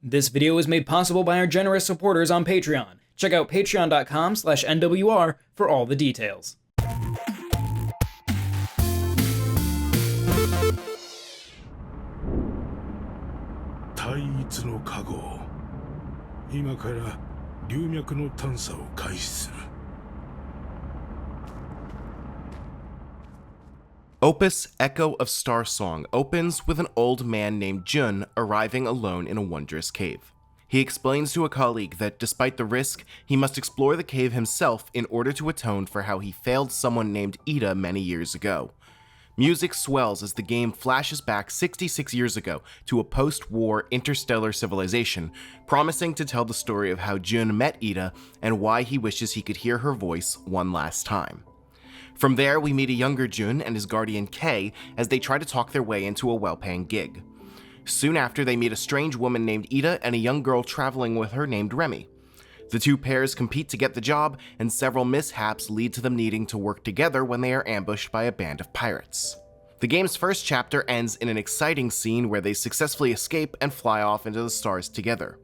This video is made possible by our generous supporters on Patreon. Check out patreon.com/NWR for all the details. 対一の加護。今から龍脈の探査を開始する。 OPUS Echo of Starsong opens with an old man named Jun arriving alone in a wondrous cave. He explains to a colleague that despite the risk, he must explore the cave himself in order to atone for how he failed someone named Ida many years ago. Music swells as the game flashes back 66 years ago to a post-war interstellar civilization, promising to tell the story of how Jun met Ida and why he wishes he could hear her voice one last time. From there, we meet a younger Jun and his guardian Kei as they try to talk their way into a well-paying gig. Soon after, they meet a strange woman named Ida and a young girl traveling with her named Remy. The two pairs compete to get the job, and several mishaps lead to them needing to work together when they are ambushed by a band of pirates. The game's first chapter ends in an exciting scene where they successfully escape and fly off into the stars together.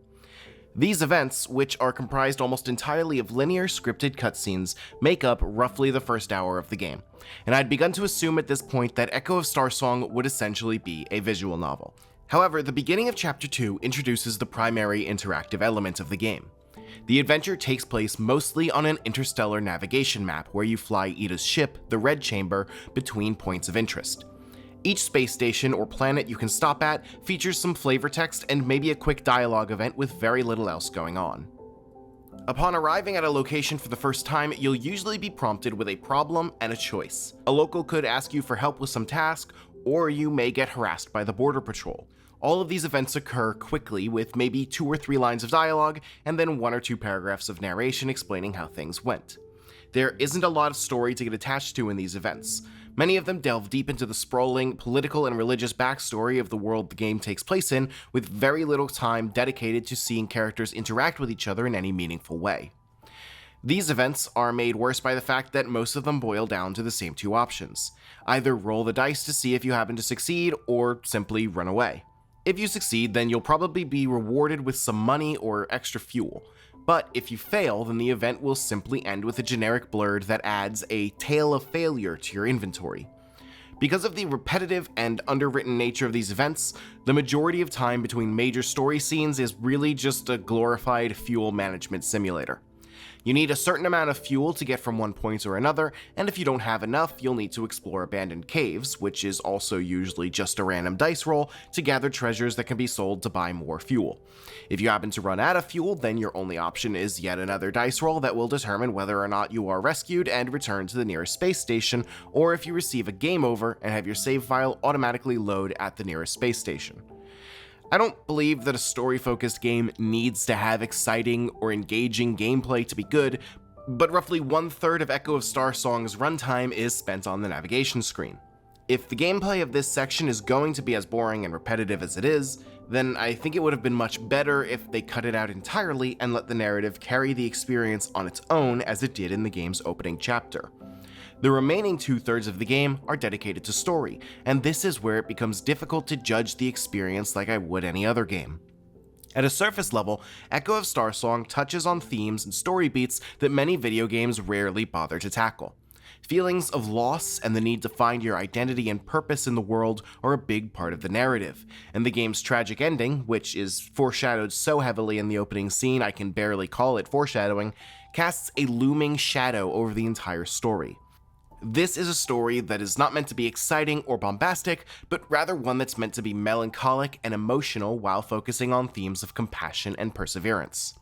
These events, which are comprised almost entirely of linear scripted cutscenes, make up roughly the first hour of the game, and I'd begun to assume at this point that Echo of Starsong would essentially be a visual novel. However, the beginning of Chapter 2 introduces the primary interactive element of the game. The adventure takes place mostly on an interstellar navigation map where you fly Ida's ship, the Red Chamber, between points of interest. Each space station or planet you can stop at features some flavor text and maybe a quick dialogue event with very little else going on. Upon arriving at a location for the first time, you'll usually be prompted with a problem and a choice. A local could ask you for help with some task, or you may get harassed by the border patrol. All of these events occur quickly with maybe 2 or 3 lines of dialogue and then 1 or 2 paragraphs of narration explaining how things went. There isn't a lot of story to get attached to in these events. Many of them delve deep into the sprawling political and religious backstory of the world the game takes place in, with very little time dedicated to seeing characters interact with each other in any meaningful way. These events are made worse by the fact that most of them boil down to the same 2 options. Either roll the dice to see if you happen to succeed, or simply run away. If you succeed, then you'll probably be rewarded with some money or extra fuel. But if you fail, then the event will simply end with a generic blurb that adds a tale of failure to your inventory. Because of the repetitive and underwritten nature of these events, the majority of time between major story scenes is really just a glorified fuel management simulator. You need a certain amount of fuel to get from one point or another, and if you don't have enough, you'll need to explore abandoned caves, which is also usually just a random dice roll, to gather treasures that can be sold to buy more fuel. If you happen to run out of fuel, then your only option is yet another dice roll that will determine whether or not you are rescued and returned to the nearest space station, or if you receive a game over and have your save file automatically load at the nearest space station. I don't believe that a story-focused game needs to have exciting or engaging gameplay to be good, but roughly 1/3 of Echo of Starsong's runtime is spent on the navigation screen. If the gameplay of this section is going to be as boring and repetitive as it is, then I think it would have been much better if they cut it out entirely and let the narrative carry the experience on its own as it did in the game's opening chapter. The remaining 2/3 of the game are dedicated to story, and this is where it becomes difficult to judge the experience like I would any other game. At a surface level, Echo of Starsong touches on themes and story beats that many video games rarely bother to tackle. Feelings of loss and the need to find your identity and purpose in the world are a big part of the narrative, and the game's tragic ending, which is foreshadowed so heavily in the opening scene I can barely call it foreshadowing, casts a looming shadow over the entire story. This is a story that is not meant to be exciting or bombastic, but rather one that's meant to be melancholic and emotional while focusing on themes of compassion and perseverance.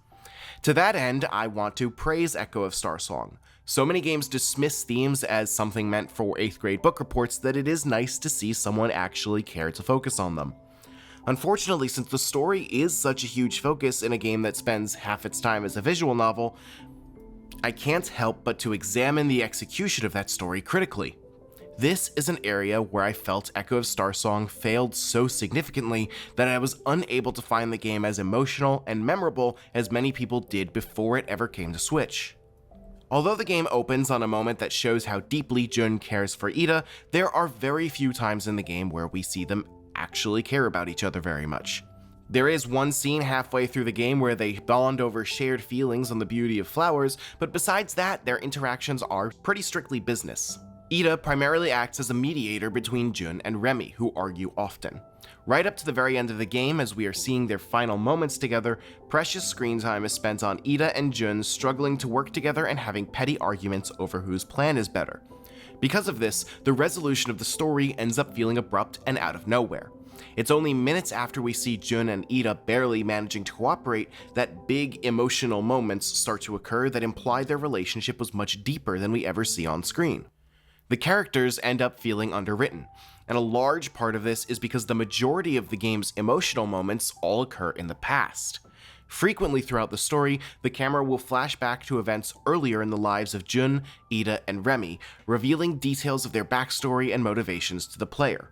To that end, I want to praise Echo of Starsong. So many games dismiss themes as something meant for 8th grade book reports that it is nice to see someone actually care to focus on them. Unfortunately, since the story is such a huge focus in a game that spends half its time as a visual novel, I can't help but to examine the execution of that story critically. This is an area where I felt Echo of Starsong failed so significantly that I was unable to find the game as emotional and memorable as many people did before it ever came to Switch. Although the game opens on a moment that shows how deeply Jun cares for Ida, there are very few times in the game where we see them actually care about each other very much. There is one scene halfway through the game where they bond over shared feelings on the beauty of flowers, but besides that, their interactions are pretty strictly business. Ida primarily acts as a mediator between Jun and Remy, who argue often. Right up to the very end of the game, as we are seeing their final moments together, precious screen time is spent on Ida and Jun struggling to work together and having petty arguments over whose plan is better. Because of this, the resolution of the story ends up feeling abrupt and out of nowhere. It's only minutes after we see Jun and Ida barely managing to cooperate that big emotional moments start to occur that imply their relationship was much deeper than we ever see on screen. The characters end up feeling underwritten, and a large part of this is because the majority of the game's emotional moments all occur in the past. Frequently throughout the story, the camera will flash back to events earlier in the lives of Jun, Ida, and Remy, revealing details of their backstory and motivations to the player.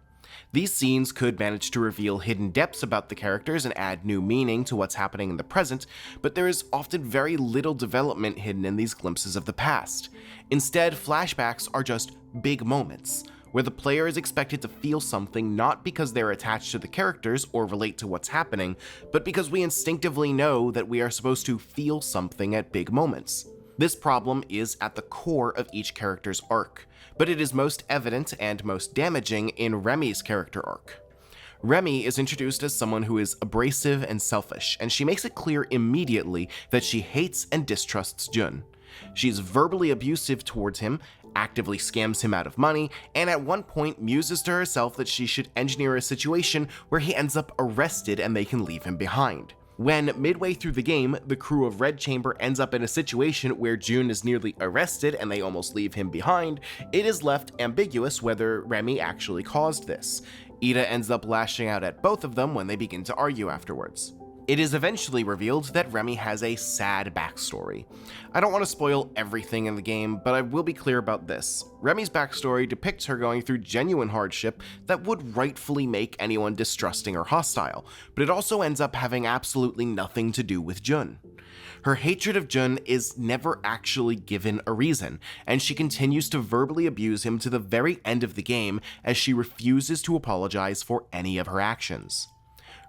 These scenes could manage to reveal hidden depths about the characters and add new meaning to what's happening in the present, but there is often very little development hidden in these glimpses of the past. Instead, flashbacks are just big moments, where the player is expected to feel something not because they're attached to the characters or relate to what's happening, but because we instinctively know that we are supposed to feel something at big moments. This problem is at the core of each character's arc, but it is most evident and most damaging in Remy's character arc. Remy is introduced as someone who is abrasive and selfish, and she makes it clear immediately that she hates and distrusts Jun. She's verbally abusive towards him, actively scams him out of money, and at one point muses to herself that she should engineer a situation where he ends up arrested and they can leave him behind. When, midway through the game, the crew of Red Chamber ends up in a situation where Jun is nearly arrested and they almost leave him behind, it is left ambiguous whether Remy actually caused this. Ida ends up lashing out at both of them when they begin to argue afterwards. It is eventually revealed that Remy has a sad backstory. I don't want to spoil everything in the game, but I will be clear about this. Remy's backstory depicts her going through genuine hardship that would rightfully make anyone distrusting or hostile, but it also ends up having absolutely nothing to do with Jun. Her hatred of Jun is never actually given a reason, and she continues to verbally abuse him to the very end of the game as she refuses to apologize for any of her actions.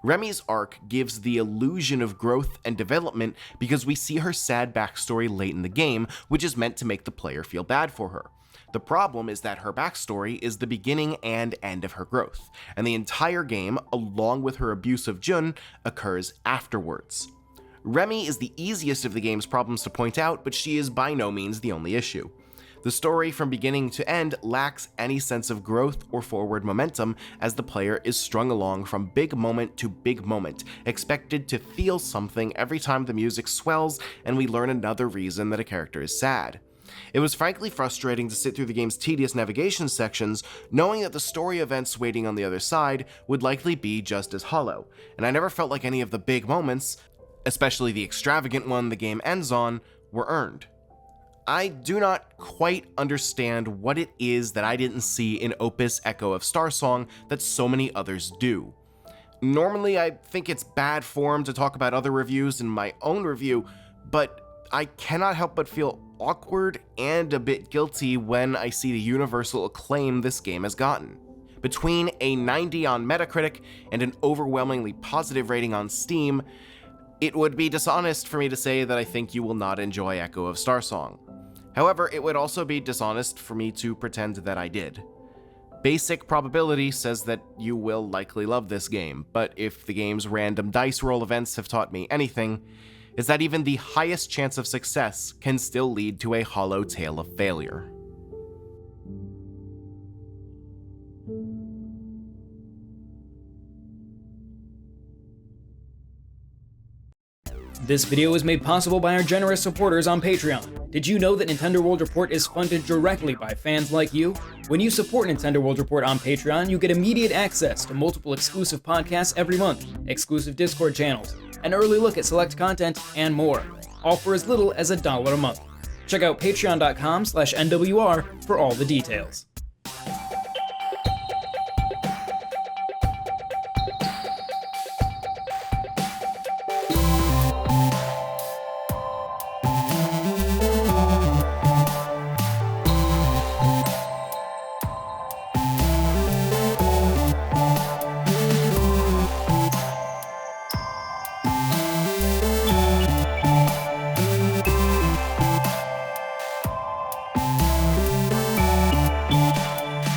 Remy's arc gives the illusion of growth and development because we see her sad backstory late in the game, which is meant to make the player feel bad for her. The problem is that her backstory is the beginning and end of her growth, and the entire game, along with her abuse of Jun, occurs afterwards. Remy is the easiest of the game's problems to point out, but she is by no means the only issue. The story from beginning to end lacks any sense of growth or forward momentum as the player is strung along from big moment to big moment, expected to feel something every time the music swells and we learn another reason that a character is sad. It was frankly frustrating to sit through the game's tedious navigation sections, knowing that the story events waiting on the other side would likely be just as hollow, and I never felt like any of the big moments, especially the extravagant one the game ends on, were earned. I do not quite understand what it is that I didn't see in OPUS Echo of Starsong that so many others do. Normally, I think it's bad form to talk about other reviews in my own review, but I cannot help but feel awkward and a bit guilty when I see the universal acclaim this game has gotten. Between a 90 on Metacritic and an overwhelmingly positive rating on Steam, it would be dishonest for me to say that I think you will not enjoy Echo of Starsong. However, it would also be dishonest for me to pretend that I did. Basic probability says that you will likely love this game, but if the game's random dice roll events have taught me anything, is that even the highest chance of success can still lead to a hollow tale of failure. This video was made possible by our generous supporters on Patreon. Did you know that Nintendo World Report is funded directly by fans like you? When you support Nintendo World Report on Patreon, you get immediate access to multiple exclusive podcasts every month, exclusive Discord channels, an early look at select content, and more, all for as little as $1 a month. Check out patreon.com/NWR for all the details.